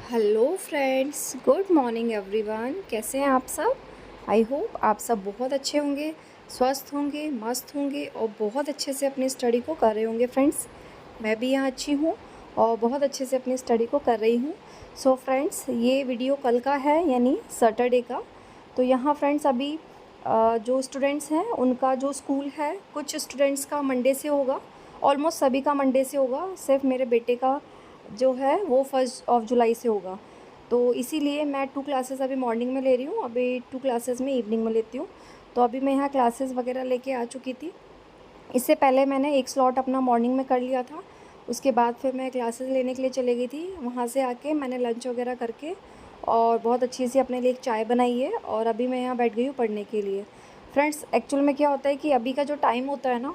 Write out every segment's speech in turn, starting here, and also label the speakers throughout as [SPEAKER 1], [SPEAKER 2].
[SPEAKER 1] Hello friends, good morning everyone. कैसे हैं आप सब? आई होप आप सब बहुत अच्छे होंगे, स्वस्थ होंगे, मस्त होंगे और बहुत अच्छे से अपनी स्टडी को कर रहे होंगे। फ्रेंड्स, मैं भी यहाँ अच्छी हूँ और बहुत अच्छे से अपनी स्टडी को कर रही हूँ। सो फ्रेंड्स, ये वीडियो कल का है, यानी सैटरडे का। तो यहाँ फ्रेंड्स अभी जो स्टूडेंट्स हैं उनका जो स्कूल है, कुछ स्टूडेंट्स का मंडे से होगा, ऑलमोस्ट सभी का मंडे से होगा। सिर्फ मेरे बेटे का जो है वो 1 जुलाई से होगा। तो इसीलिए मैं 2 क्लासेस अभी मॉर्निंग में ले रही हूँ, अभी 2 क्लासेस में इवनिंग में लेती हूँ। तो अभी मैं यहाँ क्लासेस वगैरह लेके आ चुकी थी। इससे पहले मैंने एक स्लॉट अपना मॉर्निंग में कर लिया था। उसके बाद फिर मैं क्लासेस लेने के लिए चली गई थी। वहाँ से आके मैंने लंच वगैरह करके और बहुत अच्छी सी अपने लिए एक चाय बनाई है और अभी मैं यहाँ बैठ गई हूँ पढ़ने के लिए। फ्रेंड्स, एक्चुअल में क्या होता है कि अभी का जो टाइम होता है ना,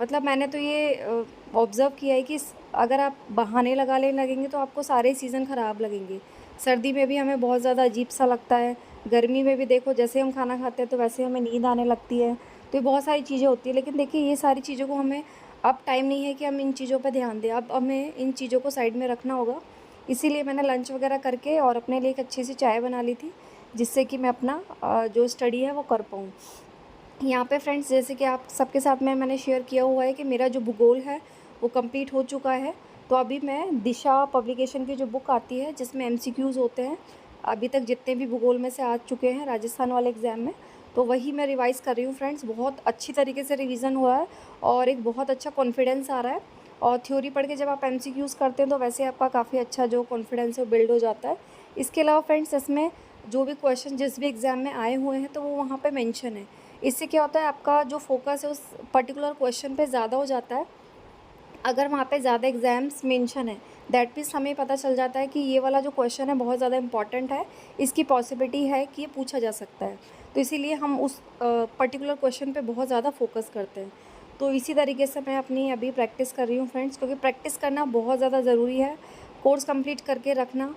[SPEAKER 1] मतलब मैंने तो ये ऑब्ज़र्व किया है कि अगर आप बहाने लगाने लगेंगे तो आपको सारे सीज़न ख़राब लगेंगे। सर्दी में भी हमें बहुत ज़्यादा अजीब सा लगता है, गर्मी में भी देखो जैसे हम खाना खाते हैं तो वैसे हमें नींद आने लगती है। तो ये बहुत सारी चीज़ें होती हैं, लेकिन देखिए ये सारी चीज़ों को हमें अब टाइम नहीं है कि हम इन चीज़ों पर ध्यान दें। अब हमें इन चीज़ों को साइड में रखना होगा। इसीलिए मैंने लंच वगैरह करके और अपने लिए एक अच्छी सी चाय बना ली थी, जिससे कि मैं अपना जो स्टडी है वो कर पाऊँ। यहाँ पे फ्रेंड्स, जैसे कि आप सबके साथ में मैंने शेयर किया हुआ है कि मेरा जो भूगोल है वो कंप्लीट हो चुका है। तो अभी मैं दिशा पब्लिकेशन की जो बुक आती है जिसमें एमसीक्यूज़ होते हैं, अभी तक जितने भी भूगोल में से आ चुके हैं राजस्थान वाले एग्ज़ाम में, तो वही मैं रिवाइज़ कर रही हूँ। फ्रेंड्स, बहुत अच्छी तरीके से रिवीजन हुआ है और एक बहुत अच्छा कॉन्फिडेंस आ रहा है। और थ्योरी पढ़ के जब आप एमसीक्यूज़ करते हैं तो वैसे आपका काफ़ी अच्छा जो कॉन्फिडेंस है वो बिल्ड हो जाता है। इसके अलावा फ्रेंड्स, इसमें जो भी क्वेश्चन जिस भी एग्ज़ाम में आए हुए हैं तो वो वहाँ पे मेंशन है। इससे क्या होता है, आपका जो फोकस है उस पर्टिकुलर क्वेश्चन पे ज़्यादा हो जाता है। अगर वहाँ पे ज़्यादा एग्ज़ाम्स मेंशन है, दैट मीन्स हमें पता चल जाता है कि ये वाला जो क्वेश्चन है बहुत ज़्यादा इंपॉर्टेंट है, इसकी पॉसिबिलिटी है कि ये पूछा जा सकता है। तो इसीलिए हम उस पर्टिकुलर क्वेश्चन पे बहुत ज़्यादा फोकस करते हैं। तो इसी तरीके से मैं अपनी अभी प्रैक्टिस कर रही हूँ फ्रेंड्स, क्योंकि प्रैक्टिस करना बहुत ज़्यादा ज़रूरी है। कोर्स कंप्लीट करके रखना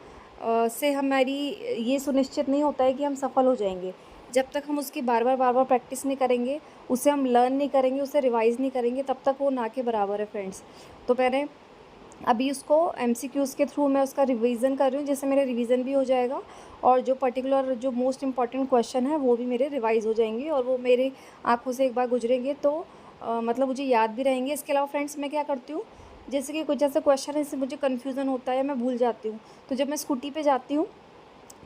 [SPEAKER 1] से हमारी ये सुनिश्चित नहीं होता है कि हम सफल हो जाएंगे। जब तक हम उसकी बार बार प्रैक्टिस नहीं करेंगे, उसे हम लर्न नहीं करेंगे, उसे रिवाइज़ नहीं करेंगे, तब तक वो ना के बराबर है फ्रेंड्स। तो मैंने अभी उसको एमसीक्यूज़ के थ्रू मैं उसका रिवीजन कर रही हूँ, जिससे मेरा रिवीजन भी हो जाएगा और जो पर्टिकुलर जो मोस्ट इम्पॉर्टेंट क्वेश्चन है वो भी मेरे रिवाइज़ हो जाएंगे और वो मेरी आँखों से एक बार गुजरेंगे तो मतलब मुझे याद भी रहेंगे। इसके अलावा फ्रेंड्स, मैं क्या करती हूँ, जैसे कि कुछ ऐसे क्वेश्चन है जिससे मुझे कन्फ्यूज़न होता है या मैं भूल जाती हूँ, तो जब मैं स्कूटी पे जाती हूँ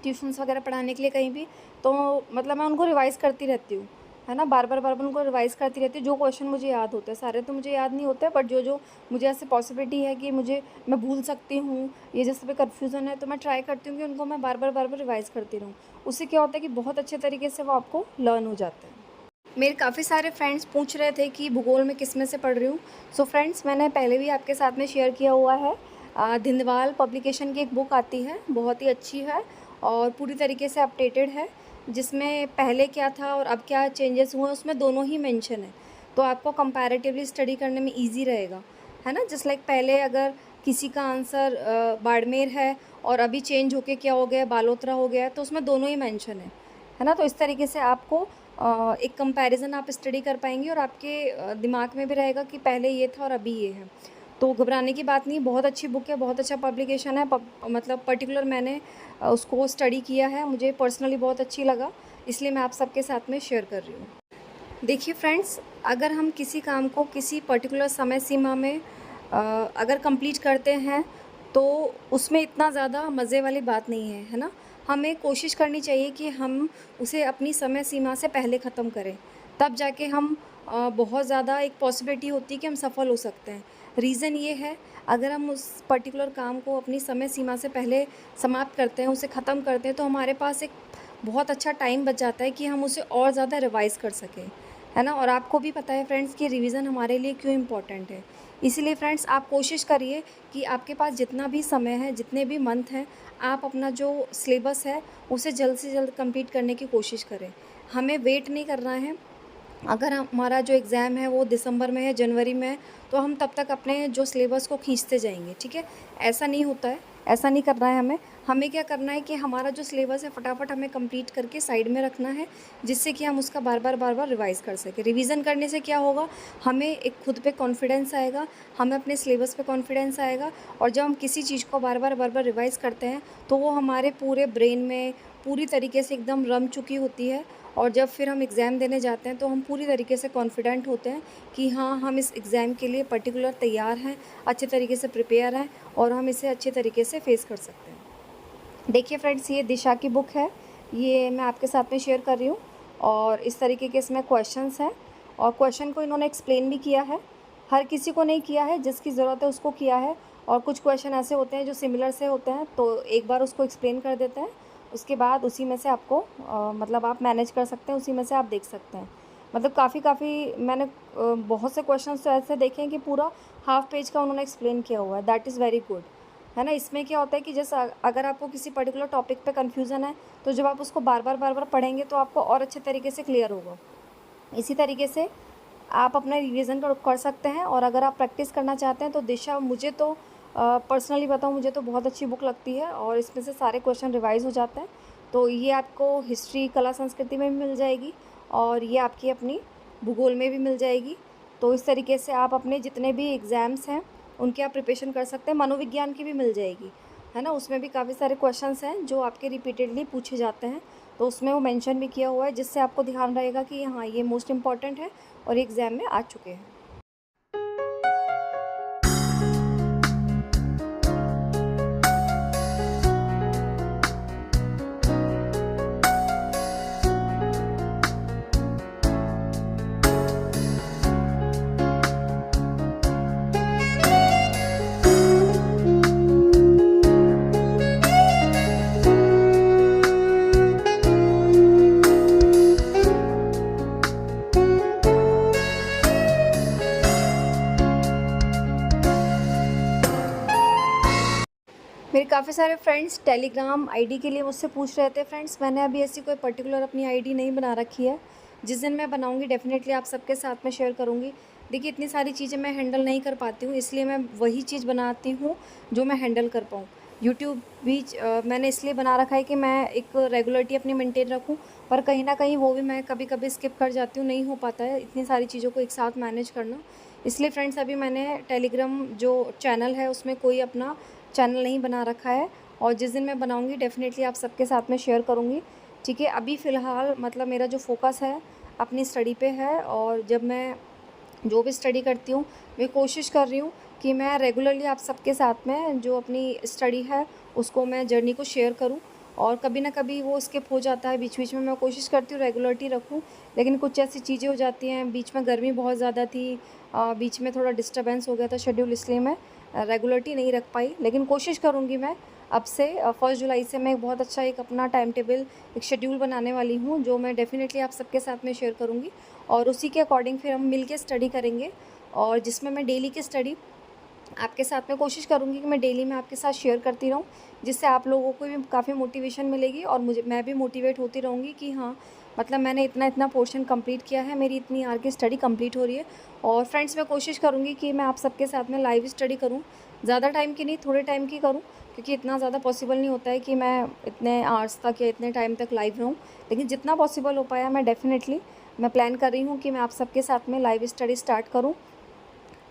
[SPEAKER 1] ट्यूशन्स वगैरह पढ़ाने के लिए कहीं भी, तो मतलब मैं उनको रिवाइज़ करती रहती हूँ, है ना। बार बार उनको रिवाइज़ करती रहती हूँ। जो क्वेश्चन मुझे याद होते हैं, सारे तो मुझे याद नहीं होते, बट जो जो मुझे ऐसे पॉसिबिलिटी है कि मैं भूल सकती हूँ, ये जैसे भी कन्फ्यूज़न है, तो मैं ट्राई करती हूँ कि उनको मैं बार बार रिवाइज़ करती रहूँ। उससे क्या होता है कि बहुत अच्छे तरीके से वो आपको लर्न हो जाता है। मेरे काफ़ी सारे फ्रेंड्स पूछ रहे थे कि भूगोल में किस में से पढ़ रही हूँ। सो फ्रेंड्स, मैंने पहले भी आपके साथ में शेयर किया हुआ है, धिंदवाल पब्लिकेशन की एक बुक आती है, बहुत ही अच्छी है और पूरी तरीके से अपडेटेड है, जिसमें पहले क्या था और अब क्या चेंजेस हुए उसमें दोनों ही मेंशन है। तो आपको कंपैरेटिवली स्टडी करने में ईजी रहेगा, है ना। जस्ट लाइक पहले अगर किसी का आंसर बाड़मेर है और अभी चेंज होके क्या हो गया, बालोतरा हो गया है, तो उसमें दोनों ही मेंशन है ना। तो इस तरीके से आपको एक कंपैरिज़न आप स्टडी कर पाएंगे और आपके दिमाग में भी रहेगा कि पहले ये था और अभी ये है। तो घबराने की बात नहीं, बहुत अच्छी बुक है, बहुत अच्छा पब्लिकेशन है। मतलब पर्टिकुलर मैंने उसको स्टडी किया है, मुझे पर्सनली बहुत अच्छी लगा, इसलिए मैं आप सबके साथ में शेयर कर रही हूँ। देखिए फ्रेंड्स, अगर हम किसी काम को किसी पर्टिकुलर समय सीमा में अगर कंप्लीट करते हैं तो उसमें इतना ज़्यादा मज़े वाली बात नहीं है, है ना। हमें कोशिश करनी चाहिए कि हम उसे अपनी समय सीमा से पहले ख़त्म करें, तब जाके हम बहुत ज़्यादा एक पॉसिबिलिटी होती है कि हम सफल हो सकते हैं। रीज़न ये है, अगर हम उस पर्टिकुलर काम को अपनी समय सीमा से पहले समाप्त करते हैं, उसे ख़त्म करते हैं, तो हमारे पास एक बहुत अच्छा टाइम बच जाता है कि हम उसे और ज़्यादा रिवाइज़ कर सकें, है ना। और आपको भी पता है फ्रेंड्स कि रिवीजन हमारे लिए क्यों इम्पोर्टेंट है। इसीलिए फ्रेंड्स, आप कोशिश करिए कि आपके पास जितना भी समय है, जितने भी मंथ हैं, आप अपना जो सिलेबस है उसे जल्द से जल्द कंप्लीट करने की कोशिश करें। हमें वेट नहीं करना है। अगर हमारा जो एग्ज़ाम है वो दिसंबर में है, जनवरी में है, तो हम तब तक अपने जो सिलेबस को खींचते जाएंगे, ठीक है। ऐसा नहीं होता है। ऐसा नहीं करना है हमें। हमें क्या करना है कि हमारा जो सिलेबस है फटाफट हमें कंप्लीट करके साइड में रखना है, जिससे कि हम उसका बार बार रिवाइज़ कर सकें। रिवीज़न करने से क्या होगा, हमें एक खुद पे कॉन्फिडेंस आएगा, हमें अपने सिलेबस पे कॉन्फिडेंस आएगा, और जब हम किसी चीज़ को बार बार रिवाइज़ करते हैं तो वो हमारे पूरे ब्रेन में पूरी तरीके से एकदम रम चुकी होती है, और जब फिर हम एग्ज़ाम देने जाते हैं तो हम पूरी तरीके से कॉन्फिडेंट होते हैं कि हाँ, हम इस एग्ज़ाम के लिए पर्टिकुलर तैयार हैं, अच्छे तरीके से प्रिपेयर हैं, और हम इसे अच्छे तरीके से फेस कर सकते हैं। देखिए फ्रेंड्स, ये दिशा की बुक है, ये मैं आपके साथ में शेयर कर रही हूँ, और इस तरीके के इसमें क्वेश्चंस हैं, और क्वेश्चन को इन्होंने एक्सप्लेन भी किया है। हर किसी को नहीं किया है, जिसकी ज़रूरत है उसको किया है, और कुछ क्वेश्चन ऐसे होते हैं जो सिमिलर से होते हैं, तो एक बार उसको एक्सप्लेन कर देते हैं, उसके बाद उसी में से आपको मतलब आप मैनेज कर सकते हैं, उसी में से आप देख सकते हैं। मतलब काफ़ी मैंने बहुत से क्वेश्चंस तो ऐसे देखे हैं कि पूरा हाफ पेज का उन्होंने एक्सप्लेन किया हुआ है। दैट इज़ वेरी गुड, है ना। इसमें क्या होता है कि जैसे अगर आपको किसी पर्टिकुलर टॉपिक पे कन्फ्यूज़न है, तो जब आप उसको बार बार पढ़ेंगे तो आपको और अच्छे तरीके से क्लियर होगा। इसी तरीके से आप अपना रिवीजन कर सकते हैं, और अगर आप प्रैक्टिस करना चाहते हैं तो दिशा, मुझे तो पर्सनली बताऊँ, मुझे तो बहुत अच्छी बुक लगती है, और इसमें से सारे क्वेश्चन रिवाइज़ हो जाते हैं। तो ये आपको हिस्ट्री, कला, संस्कृति में भी मिल जाएगी, और ये आपकी अपनी भूगोल में भी मिल जाएगी। तो इस तरीके से आप अपने जितने भी एग्ज़ाम्स हैं उनकी आप प्रिपरेशन कर सकते हैं। मनोविज्ञान की भी मिल जाएगी, है ना। उसमें भी काफ़ी सारे क्वेश्चंस हैं जो आपके रिपीटेडली पूछे जाते हैं, तो उसमें वो मेंशन भी किया हुआ है, जिससे आपको ध्यान रहेगा कि हाँ, ये मोस्ट इम्पॉर्टेंट है और ये एग्ज़ाम में आ चुके हैं। मेरे काफ़ी सारे फ्रेंड्स टेलीग्राम आईडी के लिए मुझसे पूछ रहे थे। फ्रेंड्स, मैंने अभी ऐसी कोई पर्टिकुलर अपनी आईडी नहीं बना रखी है। जिस दिन मैं बनाऊंगी डेफ़िनेटली आप सबके साथ में शेयर करूंगी। देखिए, इतनी सारी चीज़ें मैं हैंडल नहीं कर पाती हूँ, इसलिए मैं वही चीज़ बनाती हूँ जो मैं हैंडल कर पाऊँ। यूट्यूब भी मैंने इसलिए बना रखा है कि मैं एक रेगुलरिटी अपनी मेंटेन रखूँ, पर कहीं ना कहीं वो भी मैं कभी कभी स्किप कर जाती हूँ, नहीं हो पाता है इतनी सारी चीज़ों को एक साथ मैनेज करना। इसलिए फ्रेंड्स, अभी मैंने टेलीग्राम जो चैनल है उसमें कोई अपना चैनल नहीं बना रखा है, और जिस दिन मैं बनाऊंगी डेफ़िनेटली आप सबके साथ में शेयर करूंगी। ठीक है, अभी फ़िलहाल मतलब मेरा जो फोकस है अपनी स्टडी पे है, और जब मैं जो भी स्टडी करती हूँ मैं कोशिश कर रही हूँ कि मैं रेगुलरली आप सबके साथ में जो अपनी स्टडी है उसको मैं जर्नी को शेयर करूँ, और कभी ना कभी वो स्किप हो जाता है बीच बीच में। मैं कोशिश करती हूँ रेगुलरिटी रखूँ, लेकिन कुछ ऐसी चीज़ें हो जाती हैं, बीच में गर्मी बहुत ज़्यादा थी, बीच में थोड़ा डिस्टर्बेंस हो गया था शेड्यूल, इसलिए मैं रेगुलरिटी नहीं रख पाई। लेकिन कोशिश करूँगी मैं अब से 1 जुलाई से मैं एक बहुत अच्छा एक अपना टाइम टेबल, एक शेड्यूल बनाने वाली हूँ, जो मैं डेफ़िनेटली आप सबके साथ में शेयर करूँगी, और उसी के अकॉर्डिंग फिर हम मिल के स्टडी करेंगे, और जिसमें मैं डेली की स्टडी आपके साथ में कोशिश करूँगी कि मैं डेली में आपके साथ शेयर करती रहूँ, जिससे आप लोगों को भी काफ़ी मोटिवेशन मिलेगी, और मैं भी मोटिवेट होती रहूँगी कि हाँ, मतलब मैंने इतना पोर्शन कंप्लीट किया है, मेरी इतनी आर की स्टडी कंप्लीट हो रही है। और फ्रेंड्स, मैं कोशिश करूँगी कि मैं आप सबके साथ में लाइव स्टडी करूँ, ज़्यादा टाइम की नहीं, थोड़े टाइम की करूँ, क्योंकि इतना ज़्यादा पॉसिबल नहीं होता है कि मैं इतने आवर्स तक या इतने टाइम तक लाइव रहूँ, लेकिन जितना पॉसिबल हो पाया मैं डेफ़िनेटली मैं प्लान कर रही हूँ कि मैं आप सबके साथ में लाइव स्टडी स्टार्ट करूँ।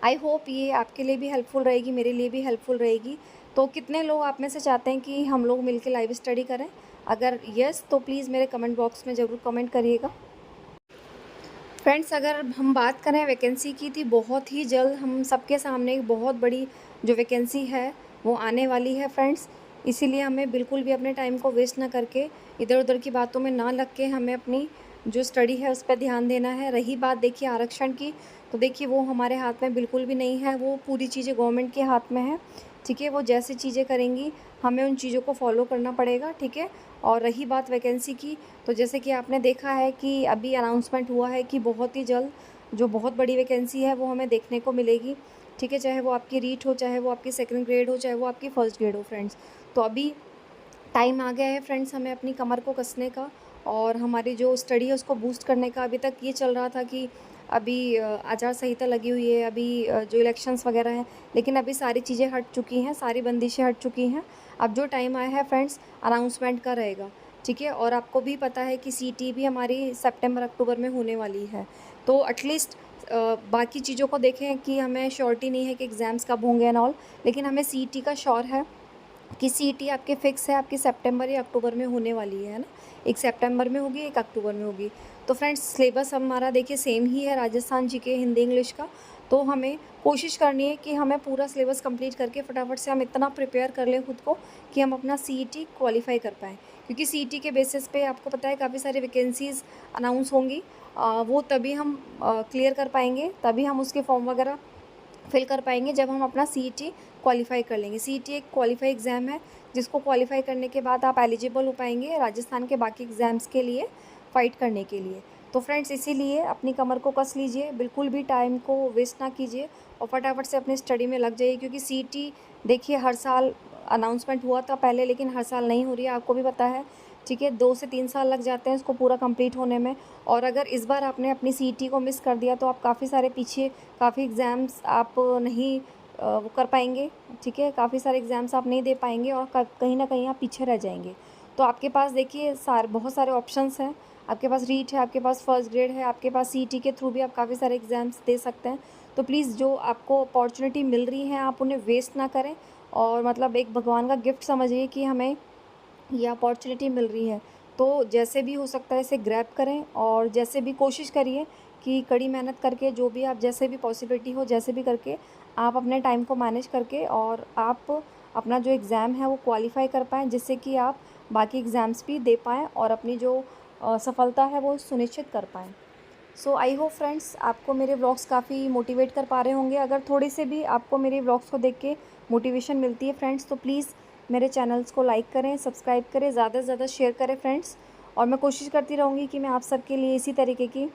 [SPEAKER 1] आई होप ये आपके लिए भी हेल्पफुल रहेगी, मेरे लिए भी हेल्पफुल रहेगी। तो कितने लोग आप में से चाहते हैं कि हम लोग मिलकर लाइव स्टडी करें? अगर यस, तो प्लीज़ मेरे कमेंट बॉक्स में ज़रूर कमेंट करिएगा। फ्रेंड्स, अगर हम बात करें वैकेंसी की, थी बहुत ही जल्द हम सबके सामने एक बहुत बड़ी जो वैकेंसी है वो आने वाली है फ्रेंड्स। इसीलिए हमें बिल्कुल भी अपने टाइम को वेस्ट ना करके, इधर उधर की बातों में ना लग के, हमें अपनी जो स्टडी है उस पर ध्यान देना है। रही बात देखिए आरक्षण की, तो देखिए वो हमारे हाथ में बिल्कुल भी नहीं है, वो पूरी चीज़ें गवर्नमेंट के हाथ में है। ठीक है, वो जैसी चीज़ें करेंगी हमें उन चीज़ों को फॉलो करना पड़ेगा। ठीक है, और रही बात वैकेंसी की, तो जैसे कि आपने देखा है कि अभी अनाउंसमेंट हुआ है कि बहुत ही जल्द जो बहुत बड़ी वैकेंसी है वो हमें देखने को मिलेगी। ठीक है, चाहे वो आपकी रीट हो, चाहे वो आपकी सेकंड ग्रेड हो, चाहे वो आपकी फ़र्स्ट ग्रेड हो फ्रेंड्स। तो अभी टाइम आ गया है फ्रेंड्स हमें अपनी कमर को कसने का, और हमारी जो स्टडी है उसको बूस्ट करने का। अभी तक ये चल रहा था कि अभी आचार संहिता लगी हुई है, अभी जो इलेक्शंस वगैरह हैं, लेकिन अभी सारी चीज़ें हट चुकी हैं, सारी बंदिशें हट चुकी हैं। अब जो टाइम आया है फ्रेंड्स अनाउंसमेंट का रहेगा, ठीक है। और आपको भी पता है कि सीटी भी हमारी सितंबर अक्टूबर में होने वाली है। तो एटलीस्ट बाकी चीज़ों को देखें कि हमें श्योरिटी नहीं है कि एग्ज़ाम्स कब होंगे एंड ऑल, लेकिन हमें सीटी का श्योर है कि सीईटी आपके फ़िक्स है, आपकी सितंबर या अक्टूबर में होने वाली है ना। एक सितंबर में होगी, एक अक्टूबर में होगी। तो फ्रेंड्स सिलेबस हमारा देखिए सेम ही है, राजस्थान जीके हिंदी इंग्लिश का। तो हमें कोशिश करनी है कि हमें पूरा सिलेबस कंप्लीट करके फटाफट से हम इतना प्रिपेयर कर लें खुद को कि हम अपना सीईटी क्वालिफाई कर पाएँ। क्योंकि सीईटी के बेसिस पे आपको पता है काफ़ी सारी वैकेंसीज़ अनाउंस होंगी। वो तभी हम क्लियर कर पाएँगे, तभी हम उसके फॉर्म वगैरह फिल कर पाएंगे जब हम अपना सीईटी क्वालिफाई कर लेंगे। सीईटी एक क्वालिफाई एग्ज़ाम है जिसको क्वालिफाई करने के बाद आप एलिजिबल हो पाएंगे राजस्थान के बाकी एग्ज़ाम्स के लिए फ़ाइट करने के लिए। तो फ्रेंड्स इसीलिए अपनी कमर को कस लीजिए, बिल्कुल भी टाइम को वेस्ट ना कीजिए और फटाफट से अपनी स्टडी में लग जाइए। क्योंकि सीईटी देखिए हर साल अनाउंसमेंट हुआ था पहले, लेकिन हर साल नहीं हो रही है, आपको भी पता है, ठीक है। 2 से 3 साल लग जाते हैं इसको पूरा कंप्लीट होने में। और अगर इस बार आपने अपनी सीईटी को मिस कर दिया तो आप काफ़ी सारे पीछे, काफ़ी एग्ज़ाम्स आप नहीं वो कर पाएंगे, ठीक है। काफ़ी सारे एग्ज़ाम्स आप नहीं दे पाएंगे और कहीं ना कहीं आप पीछे रह जाएंगे। तो आपके पास देखिए बहुत सारे ऑप्शंस हैं। आपके पास रीट है, आपके पास फर्स्ट ग्रेड है, आपके पास सीईटी के थ्रू भी आप काफ़ी सारे एग्ज़ाम्स दे सकते हैं। तो प्लीज़ जो आपको अपॉर्चुनिटी मिल रही है आप उन्हें वेस्ट ना करें और मतलब एक भगवान का गिफ्ट समझिए कि हमें ये अपॉर्चुनिटी मिल रही है। तो जैसे भी हो सकता है इसे ग्रैब करें और जैसे भी कोशिश करिए कि कड़ी मेहनत करके जो भी आप जैसे भी पॉसिबिलिटी हो जैसे भी करके आप अपने टाइम को मैनेज करके और आप अपना जो एग्ज़ाम है वो क्वालिफ़ाई कर पाएँ, जिससे कि आप बाकी एग्ज़ाम्स भी दे पाएँ और अपनी जो सफलता है वो सुनिश्चित कर पाएँ। सो आई होप फ्रेंड्स आपको मेरे व्लॉग्स काफ़ी मोटिवेट कर पा रहे होंगे। अगर थोड़ी से भी आपको मेरे व्लॉग्स को देख के मोटिवेशन मिलती है फ्रेंड्स तो प्लीज़ मेरे चैनल्स को लाइक करें, सब्सक्राइब करें, ज़्यादा से ज़्यादा शेयर करें फ्रेंड्स। और मैं कोशिश करती रहूँगी कि मैं आप सबके लिए इसी तरीके की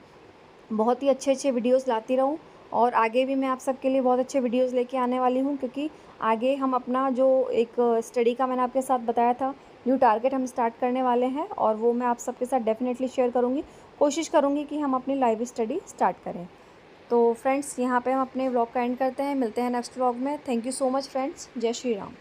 [SPEAKER 1] बहुत ही अच्छे अच्छे वीडियोस लाती रहूँ और आगे भी मैं आप सबके लिए बहुत अच्छे वीडियोस लेके आने वाली हूँ। क्योंकि आगे हम अपना जो एक स्टडी का मैंने आपके साथ बताया था न्यू टारगेट हम स्टार्ट करने वाले हैं और वो मैं आप सबके साथ डेफिनेटली शेयर करूँगी। कोशिश करूँगी कि हम अपनी लाइव स्टडी स्टार्ट करें। तो फ्रेंड्स यहाँ पे हम अपने व्लॉग का एंड करते हैं, मिलते हैं नेक्स्ट व्लॉग में। Thank you so much friends, जय श्री राम।